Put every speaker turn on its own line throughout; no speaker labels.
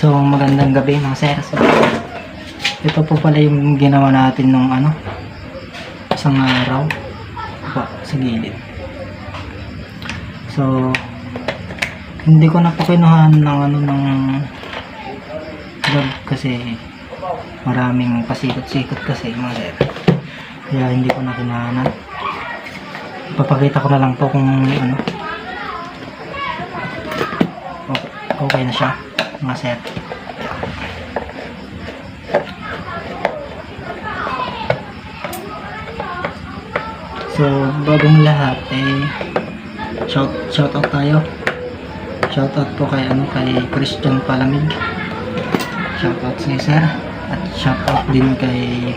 So magandang gabi mga sir. So, ito po pala yung ginawa natin nung isang araw pa sa gilid. So hindi ko na po kinuhaan ng vlog kasi maraming pasikot-sikot kasi mga sir. Kaya hindi ko na kinuhanan. Ipapakita ko na lang po kung okay na siya mga sir. So bagong lahat shout out tayo. Shout out po kay Christian Palamig. Shout out sa sir at shout out din kay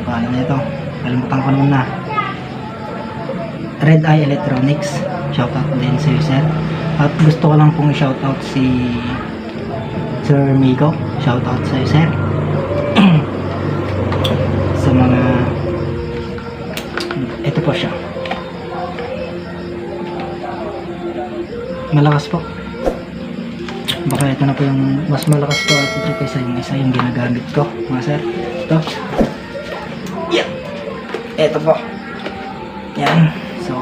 paano na ito? Kalimutan ko naman na. Red Eye Electronics. Shout out din sa sir. At gusto ko lang pong i-shout out si Sir Migo. Shout out sa sir. Sa mga ito po siya. Malakas po. Baka ito na po yung mas malakas po at ito kaysa yung isa yung ginagamit ko mga sir. Ito. Yeah. Ito po. Yan. So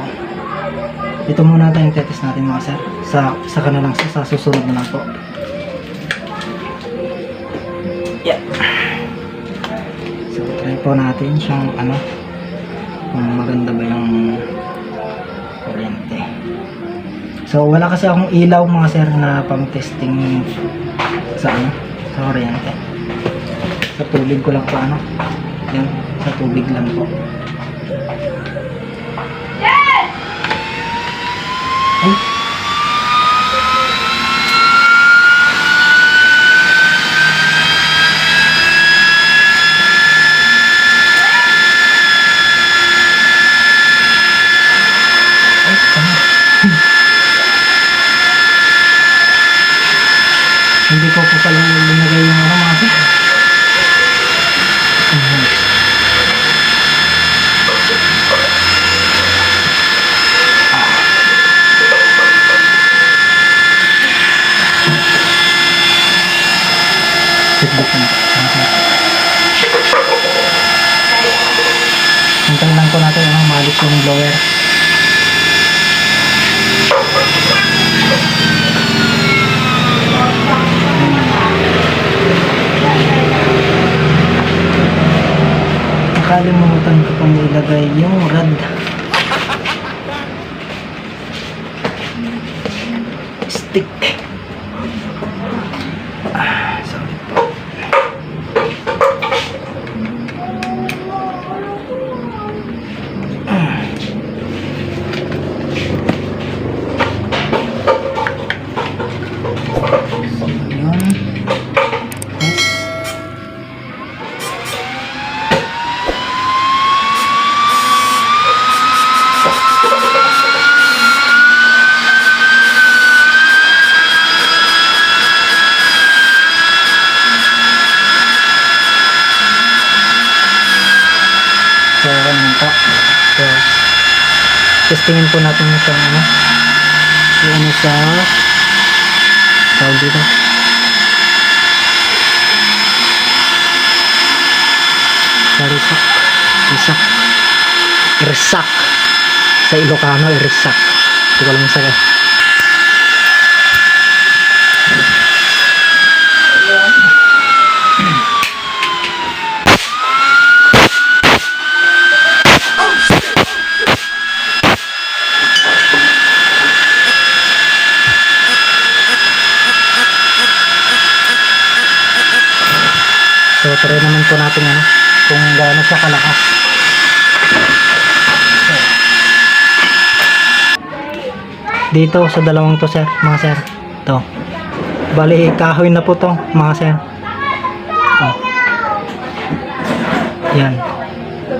ito muna tayong tetest natin mga sir. Sa kanilang sa susunod na lang po. Yeah. So try po natin siyang kung maganda ba yung kuryente. So wala kasi akong ilaw mga sir na pang testing sa sa kuryente. Sa tubig ko lang po yan, sa tubig lang po. Ay. Hindi ko po pala linagay yung mga sir. Setback na po. Hintayin lang po natin malis yung blower. Nakalimutan ko pang ilagay yung rad. Stick. Sorry po. So, po. So, testingin po natin yung sa tawag dito. Irsak. Sa Ilocano, irsak. Hindi ko lang sabi. So try naman po natin kung gaano siya kalakas. So, dito sa dalawang to sir, mga sir. Ito. Bali kahoy na po to mga sir. Ito. Yan.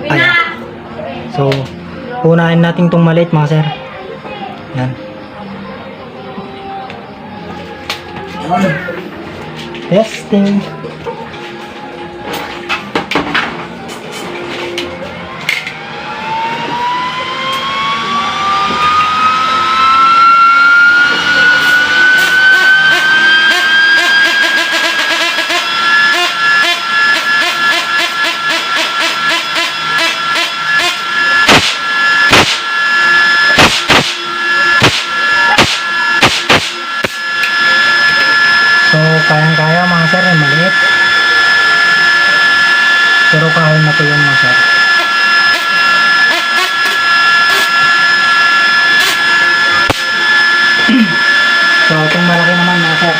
Ayan. So unahin natin tong maliit mga sir. Yan. Testing. Pero kahoy na po yan mga sir. So itong malaki naman mga sir.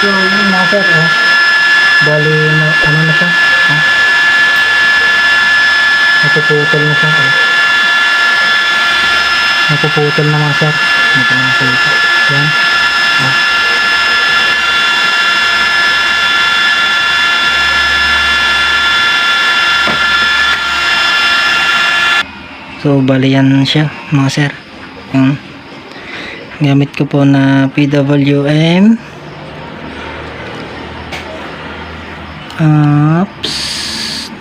So yun mga sir, bali ano na siya, napuputol na siya, napuputol na mga sir, ito na siya ito, yan, so bali yan siya mga sir, yung gamit ko po na PWM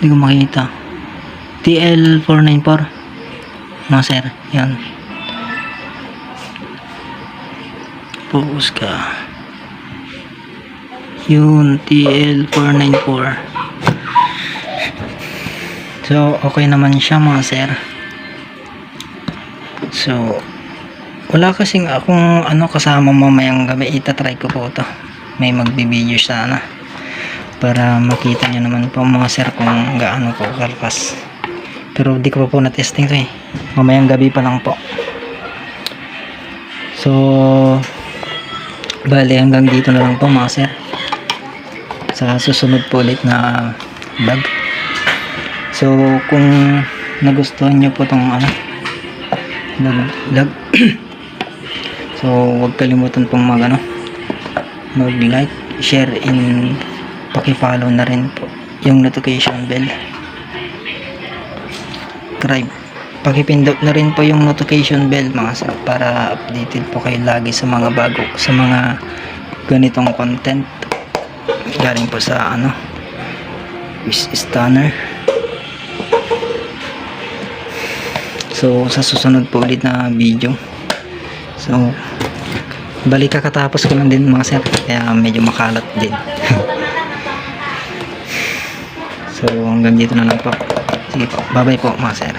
hindi ko makita, TL494 mga sir, yan, focus ka, yun, TL494. So okay naman siya mga sir. So wala kasing akong kasama mamayang gabi, itatry ko po to, may magbibideo sana para makita nyo naman po mga sir kung gaano po kalakas, pero di ko pa po na-testing to mamayang gabi pa lang po. So bali hanggang dito na lang po mga sir, sa susunod po ulit na vlog. So kung nagustuhan nyo po tong vlog so huwag kalimutan pong mag like, share, and paki-follow na rin po yung notification bell. Pakipindot na rin po yung notification bell mga sir, para updated po kayo lagi sa mga sa mga ganitong content galing po sa Wish Stunner. So sa susunod po ulit na video, so balik kakatapos ko lang din mga sir, kaya medyo makalat din. So hanggang dito na lang po. Sige po, bye bye po mga sir.